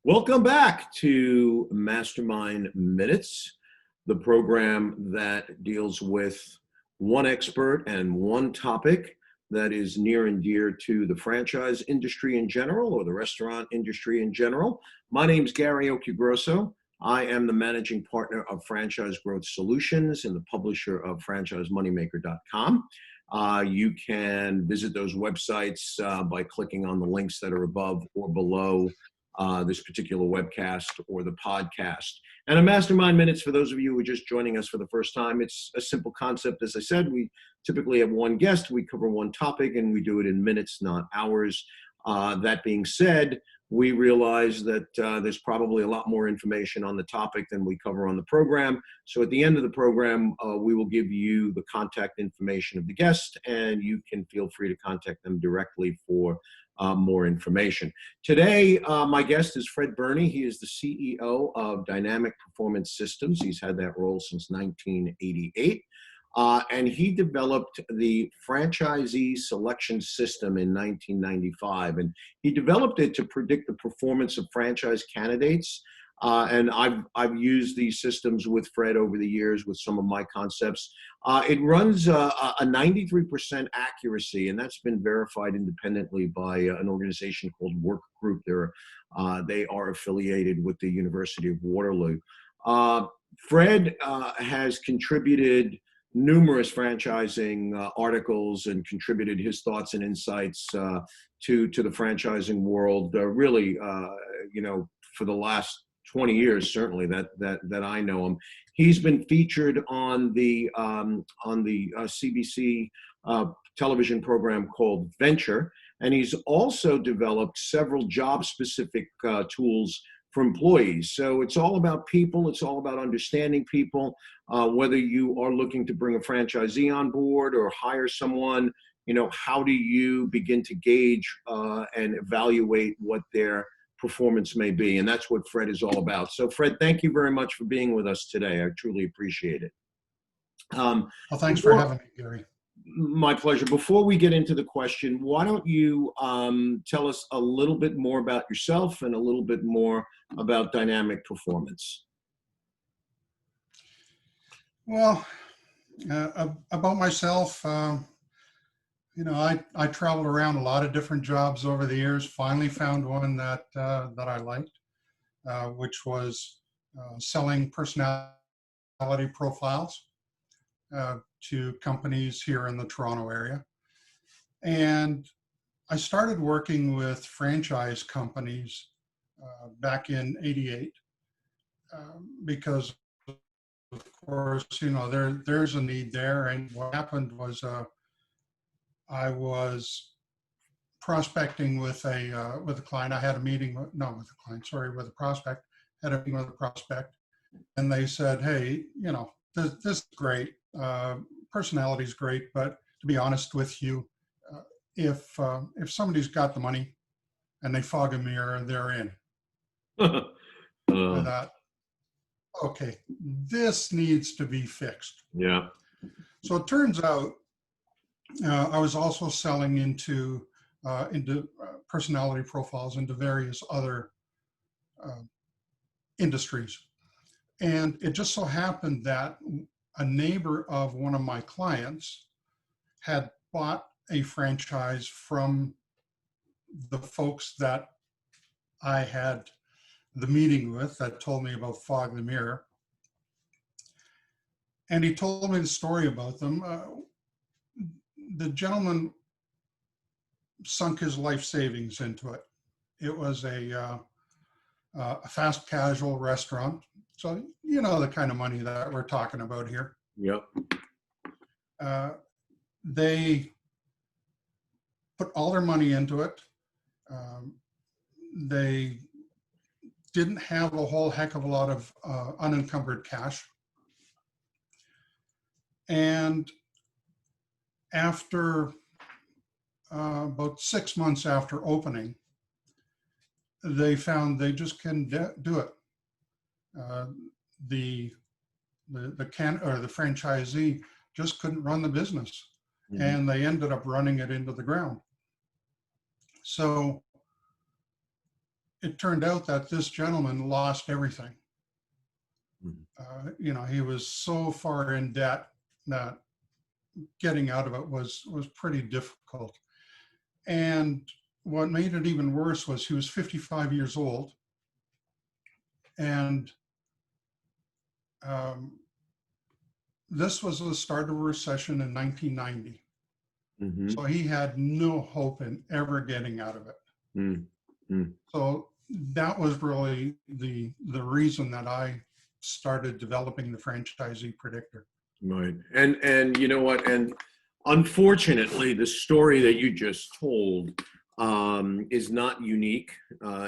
Welcome back to Mastermind Minutes, the program that deals with one expert and one topic that is near and dear to the franchise industry in general or the restaurant industry in general. My name is Gary Occhiogrosso. I am the managing partner of Franchise Growth Solutions and the publisher of FranchiseMoneymaker.com. You can visit those websites by clicking on the links that are above or below this particular webcast or the podcast. And a Mastermind Minutes, for those of you who are just joining us for the first time, it's a simple concept. As I said, we typically have one guest, we cover one topic, and we do it in minutes, not hours. That being said, we realize that there's probably a lot more information on the topic than we cover on the program. So at the end of the program, we will give you the contact information of the guest, and you can feel free to contact them directly for more information. Today, my guest is Fred Berni. He is the CEO of Dynamic Performance Systems. He's had that role since 1988. And he developed the FranchiZeee Selection system in 1995. And he developed it to predict the performance of franchise candidates. And I've used these systems with Fred over the years with some of my concepts. It runs a 93% accuracy, and that's been verified independently by an organization called Work Group. They are affiliated with the University of Waterloo. Fred has contributed numerous franchising articles and contributed his thoughts and insights to the franchising world, really, for the last 20 years, certainly that I know him. He's been featured on the CBC television program called Venture, and he's also developed several job-specific tools for employees. So it's all about people. It's all about understanding people. Whether you are looking to bring a franchisee on board or hire someone, how do you begin to gauge and evaluate what their performance may be? And that's what Fred is all about. So Fred, thank you very much for being with us today. I truly appreciate it. Well, thanks for having me, Gary. My pleasure. Before we get into the question, why don't you tell us a little bit more about yourself and a little bit more about Dynamic Performance? Well, about myself, I traveled around a lot of different jobs over the years. Finally found one that I liked, which was selling personality profiles to companies here in the Toronto area. And I started working with franchise companies back in '88 because, of course, there's a need there. And what happened was I was prospecting with a client. I had a meeting with a prospect. Had a meeting with a prospect, and they said, "Hey, this is great. Personality is great, but to be honest with you, if somebody's got the money and they fog a mirror, they're in." I thought, okay, this needs to be fixed. Yeah. So it turns out I was also selling into personality profiles into various other industries. And it just so happened that a neighbor of one of my clients had bought a franchise from the folks that I had the meeting with that told me about Fog the Mirror. And he told me the story about them. The gentleman sunk his life savings into it. It was a fast casual restaurant. So the kind of money that we're talking about here. Yep. They put all their money into it. They didn't have a whole heck of a lot of unencumbered cash. And after about 6 months after opening, they found they just couldn't do it. The franchisee just couldn't run the business, and they ended up running it into the ground. So it turned out that this gentleman lost everything. You know, he was so far in debt that getting out of it was pretty difficult. And what made it even worse was he was 55 years old, and this was the start of a recession in 1990. Mm-hmm. So he had no hope in ever getting out of it. Mm-hmm. So that was really the reason that I started developing the franchisee predictor. Right. And you know what? And unfortunately, the story that you just told is not unique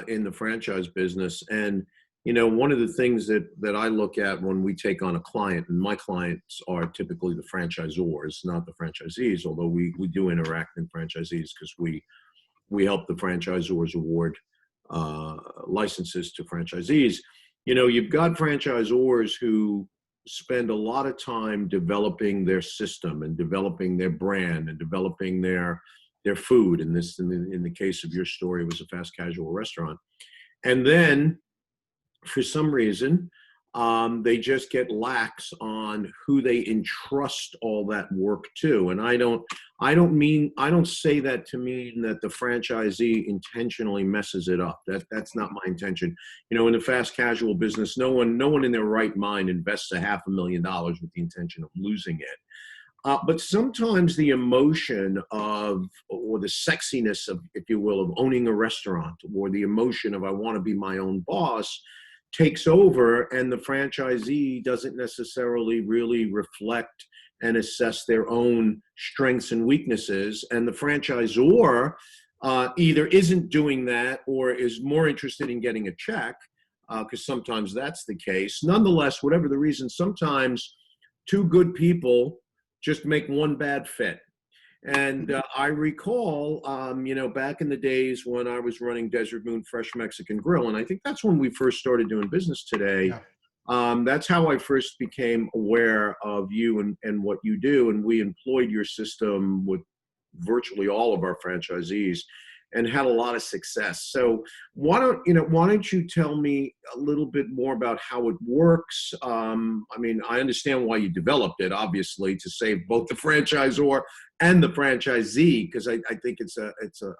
in the franchise business. And you know, one of the things that I look at when we take on a client, and my clients are typically the franchisors, not the franchisees, although we do interact in franchisees because we help the franchisors award licenses to franchisees. You know, you've got franchisors who spend a lot of time developing their system and developing their brand and developing their food. And this, in the case of your story, was a fast casual restaurant. And then, for some reason, they just get lax on who they entrust all that work to. And I don't say that to mean that the franchisee intentionally messes it up. That's not my intention. You know, in the fast casual business, no one in their right mind invests $500,000 with the intention of losing it. But sometimes the emotion of, or the sexiness of, if you will, of owning a restaurant, or the emotion of I want to be my own boss, takes over, and the franchisee doesn't necessarily really reflect and assess their own strengths and weaknesses. And the franchisor either isn't doing that or is more interested in getting a check, because sometimes that's the case. Nonetheless, whatever the reason, sometimes two good people just make one bad fit. And I recall, you know, back in the days when I was running Desert Moon Fresh Mexican Grill, and I think that's when we first started doing business today. Yeah. That's how I first became aware of you and what you do. And we employed your system with virtually all of our franchisees and had a lot of success. So why don't you tell me a little bit more about how it works? I mean, I understand why you developed it, obviously, to save both the franchisor and the franchisee, because I think it's a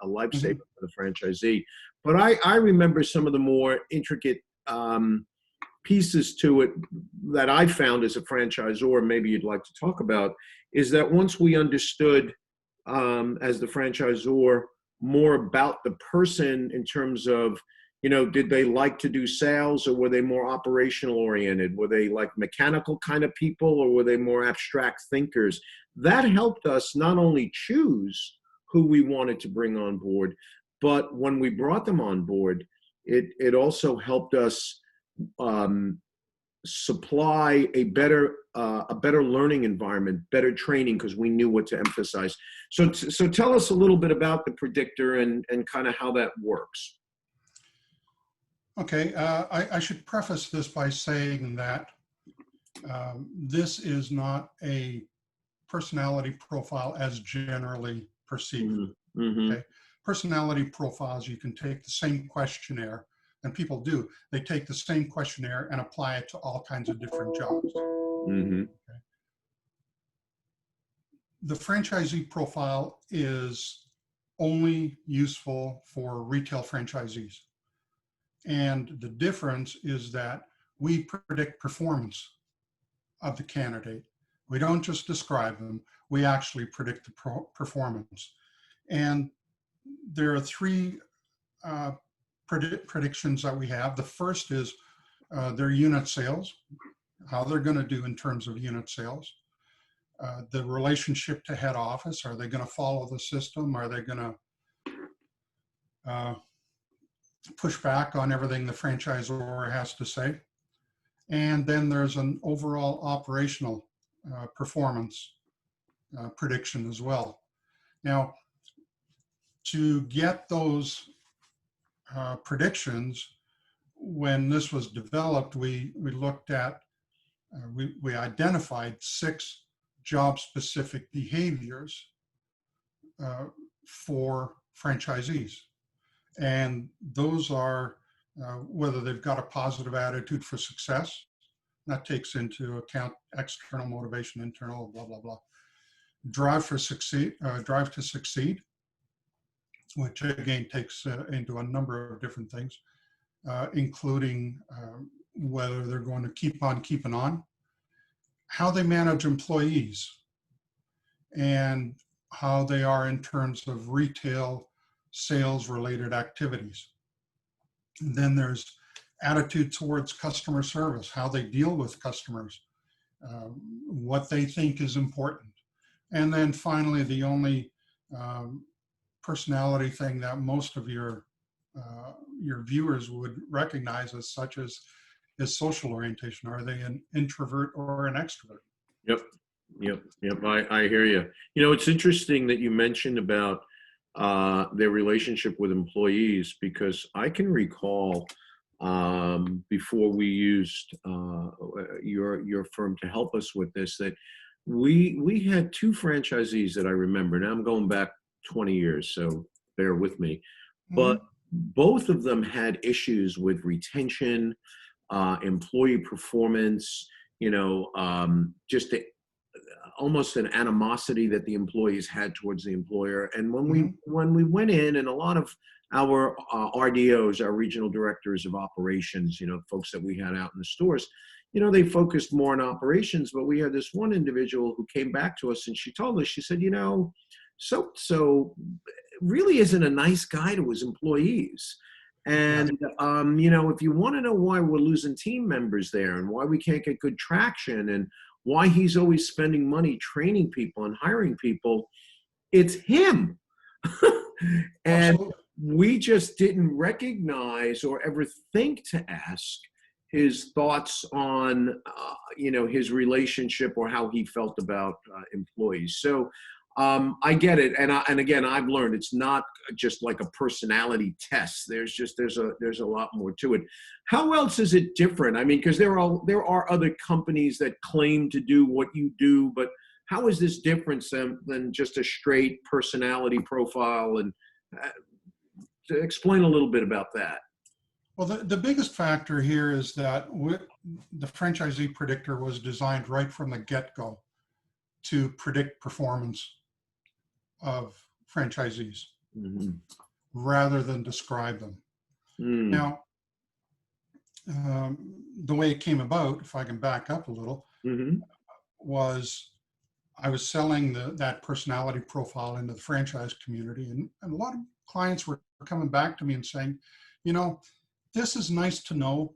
lifesaver for the franchisee. But I remember some of the more intricate pieces to it that I found as a franchisor, maybe you'd like to talk about, is that once we understood as the franchisor more about the person in terms of, you know, did they like to do sales, or were they more operational oriented? Were they like mechanical kind of people, or were they more abstract thinkers? That helped us not only choose who we wanted to bring on board, but when we brought them on board, it also helped us supply a better learning environment, better training, because we knew what to emphasize. So tell us a little bit about the predictor and kind of how that works. Okay, I should preface this by saying that this is not a personality profile as generally perceived. Mm-hmm. Okay, personality profiles, you can take the same questionnaire, and people do. They take the same questionnaire and apply it to all kinds of different jobs. Mm-hmm. Okay. The franchisee profile is only useful for retail franchisees. And the difference is that we predict performance of the candidate. We don't just describe them, we actually predict the performance. And there are three predictions that we have. The first is their unit sales, how they're going to do in terms of unit sales. The relationship to head office, are they going to follow the system? Are they going to push back on everything the franchisor has to say? And then there's an overall operational performance prediction as well. Now, to get those predictions, when this was developed, we looked at, we identified 6 job-specific behaviors for franchisees. And those are whether they've got a positive attitude for success. That takes into account external motivation, internal, blah, blah, blah. Drive to succeed, which again takes into a number of different things, including whether they're going to keep on keeping on, how they manage employees, and how they are in terms of retail sales related activities. And then there's attitude towards customer service, how they deal with customers, what they think is important. And then finally, the only personality thing that most of your viewers would recognize as such as is social orientation. Are they an introvert or an extrovert? Yep. I hear you. You know, it's interesting that you mentioned about their relationship with employees, because I can recall before we used your firm to help us with this, that we had two franchisees that I remember. Now I'm going back 20 years, so bear with me. But both of them had issues with retention, employee performance, just almost an animosity that the employees had towards the employer. And when we went in, and a lot of our RDOs, our regional directors of operations, folks that we had out in the stores, they focused more on operations. But we had this one individual who came back to us, and she told us, she said, so really isn't a nice guy to his employees. And, if you want to know why we're losing team members there and why we can't get good traction and why he's always spending money training people and hiring people, it's him. And Absolutely. we just didn't recognize or ever think to ask his thoughts on, his relationship or how he felt about employees. So I get it. And again, I've learned it's not just like a personality test. There's a lot more to it. How else is it different? I mean, because there are other companies that claim to do what you do, but how is this different than just a straight personality profile? And to explain a little bit about that. Well, the biggest factor here is that the franchisee predictor was designed right from the get-go to predict performance of franchisees rather than describe them. Now, the way it came about, if I can back up a little, was I was selling that personality profile into the franchise community, and a lot of clients were coming back to me and saying, this is nice to know,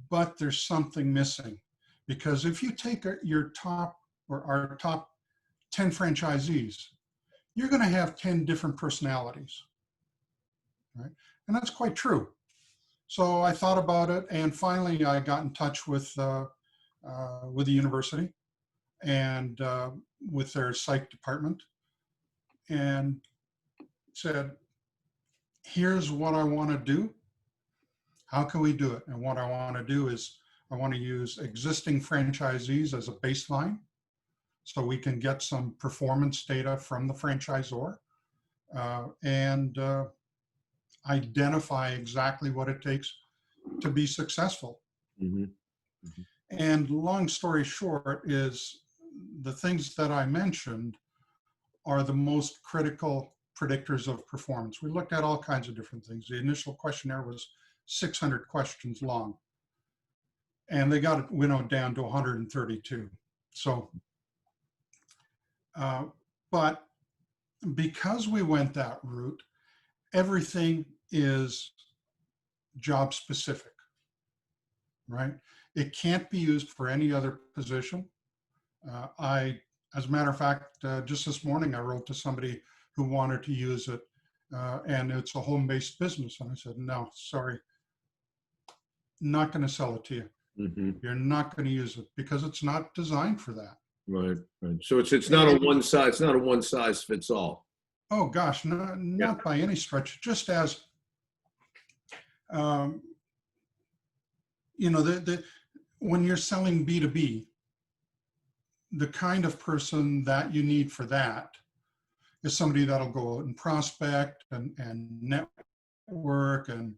but there's something missing. Because if you take our top 10 franchisees, you're going to have 10 different personalities, right? And that's quite true. So I thought about it, and finally I got in touch with the university and with their psych department, and said, here's what I want to do. How can we do it? And what I want to do is I want to use existing franchisees as a baseline so we can get some performance data from the franchisor and identify exactly what it takes to be successful. And long story short is the things that I mentioned are the most critical predictors of performance. We looked at all kinds of different things. The initial questionnaire was 600 questions long, and they got it winnowed down to 132. So, but because we went that route, everything is job specific, right? It can't be used for any other position. As a matter of fact, just this morning, I wrote to somebody who wanted to use it, and it's a home-based business. And I said, no, sorry, not going to sell it to you. You're not going to use it because it's not designed for that. Right. So it's not a one size fits all. Oh gosh, not by any stretch. Just as when you're selling B2B, the kind of person that you need for that is somebody that'll go out and prospect and network and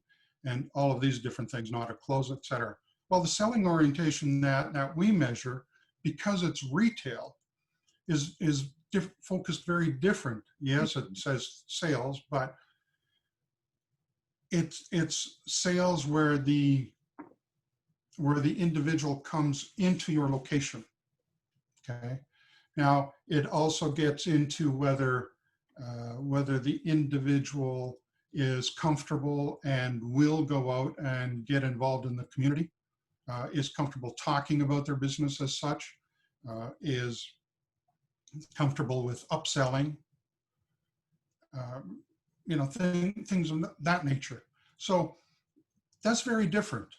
and all of these different things, not a close, et cetera. Well, the selling orientation that we measure, because it's retail, is focused very different. Yes, it says sales, but it's sales where the individual comes into your location. Okay. Now it also gets into whether the individual is comfortable and will go out and get involved in the community, is comfortable talking about their business as such, is comfortable with upselling, things of that nature. So that's very different.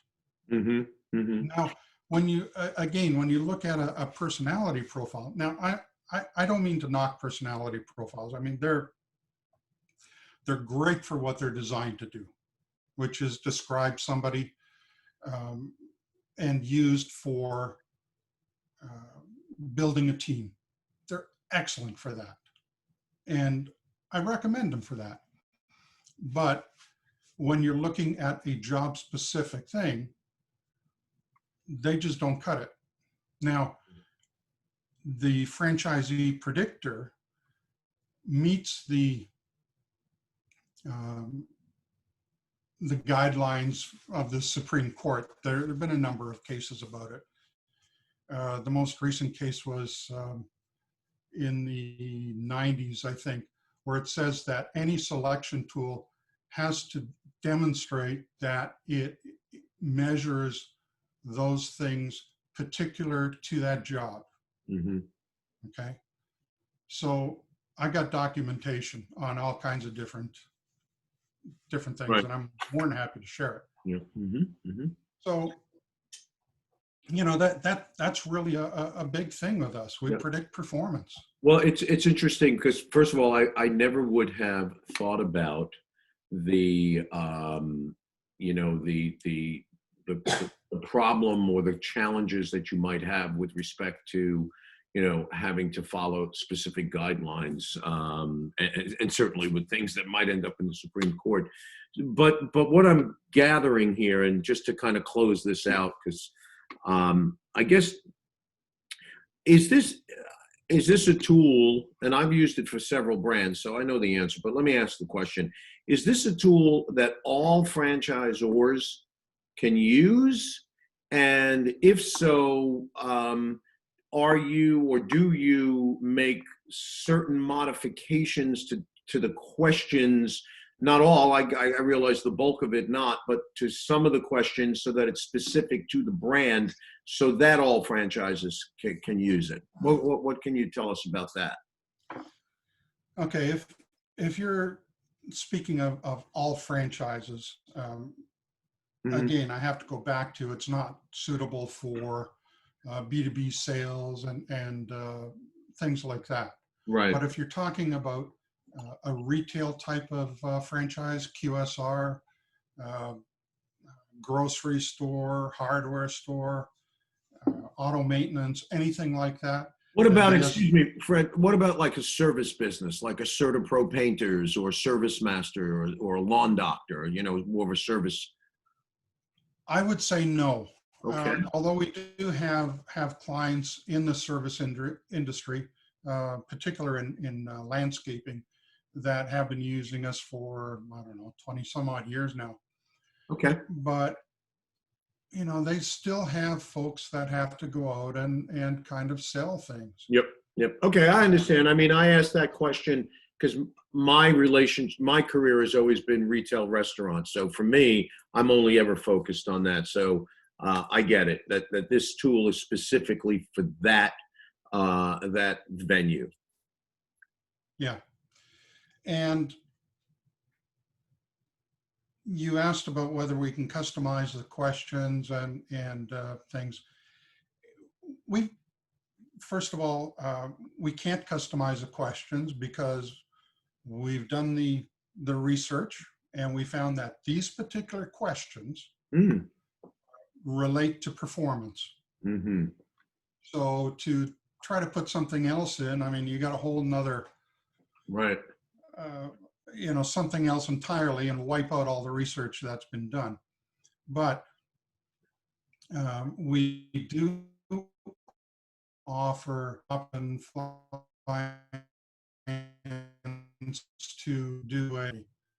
Mm-hmm. Mm-hmm. Now, when you look at a personality profile, now I don't mean to knock personality profiles. I mean, they're great for what they're designed to do, which is describe somebody, and used for building a team. They're excellent for that. And I recommend them for that. But when you're looking at a job specific thing, they just don't cut it. Now, the franchisee predictor meets the guidelines of the Supreme Court. There have been a number of cases about it. The most recent case was in the 90s, I think, where it says that any selection tool has to demonstrate that it measures those things particular to that job. Mm-hmm. Okay. So I got documentation on all kinds of different things, Right. and I'm more than happy to share it. Yeah. Mm-hmm. Mm-hmm. So, that's really a big thing with us. We predict performance. Well, it's interesting because, first of all, I never would have thought about the the problem or the challenges that you might have with respect to having to follow specific guidelines, and certainly with things that might end up in the Supreme Court. But what I'm gathering here, and just to kind of close this out, because I guess, is this a tool, and I've used it for several brands, so I know the answer, but let me ask the question. Is this a tool that all franchisors can use? And if so, are you, or do you make certain modifications to the questions? Not all, I realize the bulk of it not, but to some of the questions, so that it's specific to the brand, so that all franchises can use it. What can you tell us about that? Okay, if you're speaking of all franchises, again, I have to go back to, it's not suitable for B2B sales and things like that. Right. But if you're talking about a retail type of franchise, QSR, grocery store, hardware store, auto maintenance, anything like that. What about, excuse me, Fred, what about like a service business, like a CertaPro Painters or Service Master or a lawn doctor, more of a service? I would say no. Okay. Although we do have clients in the service industry, particular in landscaping, that have been using us for, I don't know, 20 some odd years now. Okay. But, they still have folks that have to go out and kind of sell things. Yep. Okay, I understand. I mean, I asked that question because my career has always been retail restaurants. So for me, I'm only ever focused on that. So I get it, that this tool is specifically for that venue. Yeah. And you asked about whether we can customize the questions and things. First of all, we can't customize the questions because we've done the research, and we found that these particular questions relate to performance. Mm-hmm. So to try to put something else in, I mean, you got a whole nother, right, something else entirely and wipe out all the research that's been done. But we do offer open to do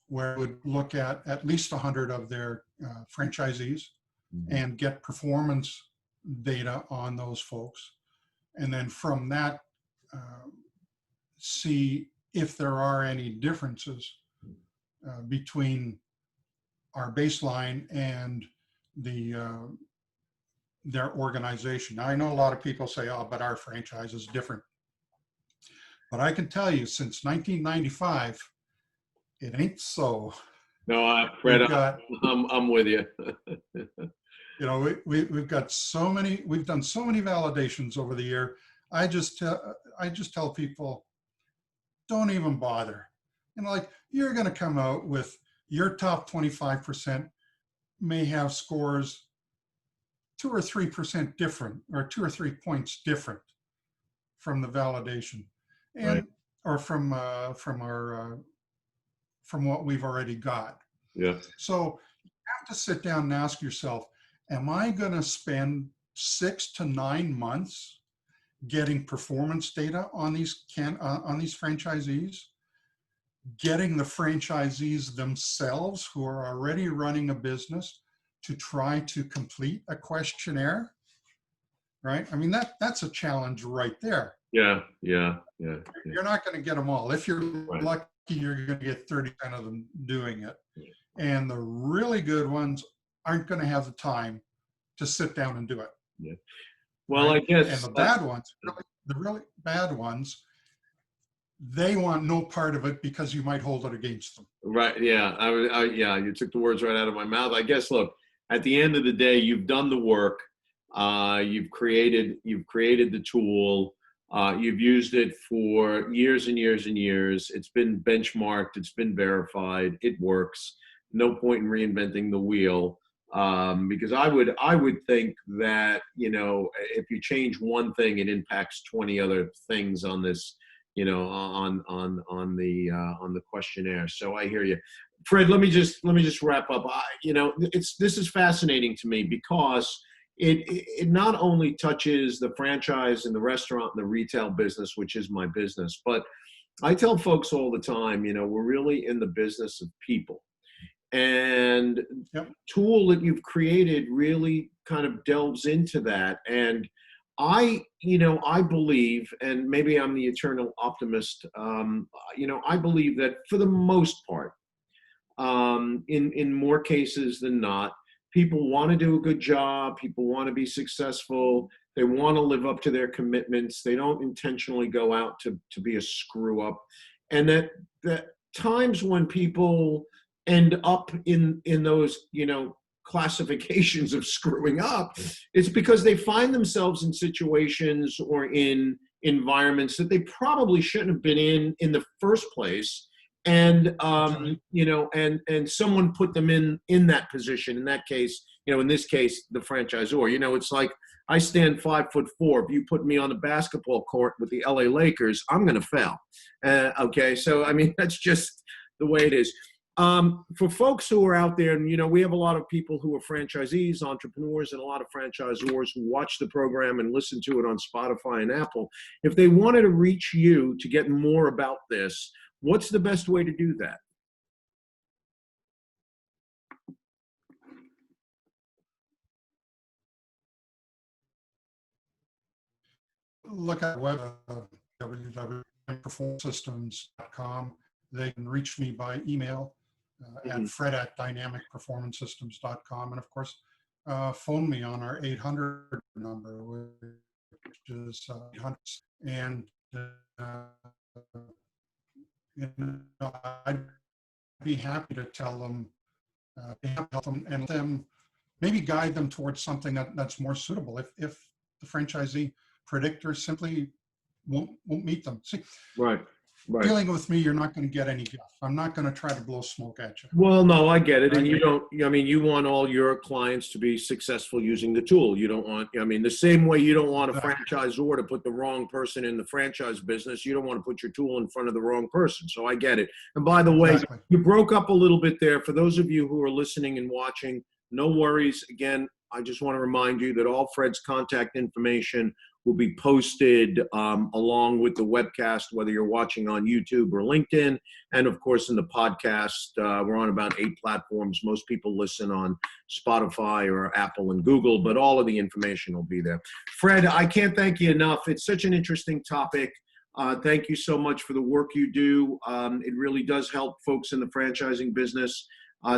where we would look at least 100 of their franchisees and get performance data on those folks. And then from that, see if there are any differences between our baseline and their organization. Now, I know a lot of people say, oh, but our franchise is different. But I can tell you, since 1995, it ain't so. No, Fred, I'm with you. We've got so many, we've done so many validations over the year. I just tell people, don't even bother. Like, you're going to come out with your top 25% may have scores 2 or 3% different, or 2 or 3 points different from the validation, and right. or from what we've already got. Yeah. So you have to sit down and ask yourself, am I going to spend 6 to 9 months getting performance data on these franchisees, getting the franchisees themselves who are already running a business to try to complete a questionnaire, right? I mean, that's a challenge right there. Yeah. You're not going to get them all. If you're right. lucky, you're going to get 30% of them doing it. And the really good ones aren't going to have the time to sit down and do it. Yeah. Well, right? I guess. And the bad ones, the really bad ones, they want no part of it because you might hold it against them. Right. Yeah. Yeah. You took the words right out of my mouth. I guess. Look, at the end of the day, you've done the work. You've created the tool. You've used it for years and years and years. It's been benchmarked. It's been verified. It works. No point in reinventing the wheel. Because I would think that, if you change one thing, it impacts 20 other things on this, on the questionnaire. So I hear you, Fred. Let me just wrap up. This is fascinating to me because it not only touches the franchise and the restaurant and the retail business, which is my business, but I tell folks all the time, we're really in the business of people. And yep. tool that you've created really kind of delves into that. And I believe, and maybe I'm the eternal optimist, I believe that for the most part, in more cases than not, people want to do a good job. People want to be successful. They want to live up to their commitments. They don't intentionally go out to be a screw up. And that times when people end up in those, classifications of screwing up, it's because they find themselves in situations or in environments that they probably shouldn't have been in the first place. And, and someone put them in that position. In that case, in this case, the franchisor, it's like, I stand 5'4". If you put me on the basketball court with the LA Lakers, I'm going to fail. Okay. So, I mean, that's just the way it is. For folks who are out there, and, we have a lot of people who are franchisees, entrepreneurs, and a lot of franchisors who watch the program and listen to it on Spotify and Apple. If they wanted to reach you to get more about this, what's the best way to do that? Look at web www.performancesystems.com. They can reach me by email at Frad@dynamicperformancesystem.com. And of course, phone me on our 800 number, which is 800. And I'd be happy to tell them, help them, and let them maybe guide them towards something that's more suitable. If the franchisee predictor simply won't meet them. See, right. Right. dealing with me, you're not going to get any guff. I'm not going to try to blow smoke at you. Well, no, I get it. And Right? you don't, I mean, you want all your clients to be successful using the tool. You don't want, I mean, the same way you don't want a Exactly. franchisor to put the wrong person in the franchise business, you don't want to put your tool in front of the wrong person. So I get it. And by the way, Exactly. you broke up a little bit there. For those of you who are listening and watching, no worries. Again, I just want to remind you that all Fred's contact information will be posted along with the webcast, whether you're watching on YouTube or LinkedIn. And of course, in the podcast, we're on about 8 platforms. Most people listen on Spotify or Apple and Google, but all of the information will be there. Fred, I can't thank you enough. It's such an interesting topic. Thank you so much for the work you do. It really does help folks in the franchising business.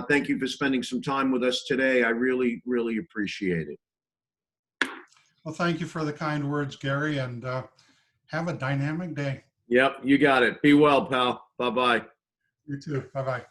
Thank you for spending some time with us today. I really, really appreciate it. Well, thank you for the kind words, Gary, and have a dynamic day. Yep, you got it. Be well, pal. Bye-bye. You too. Bye-bye.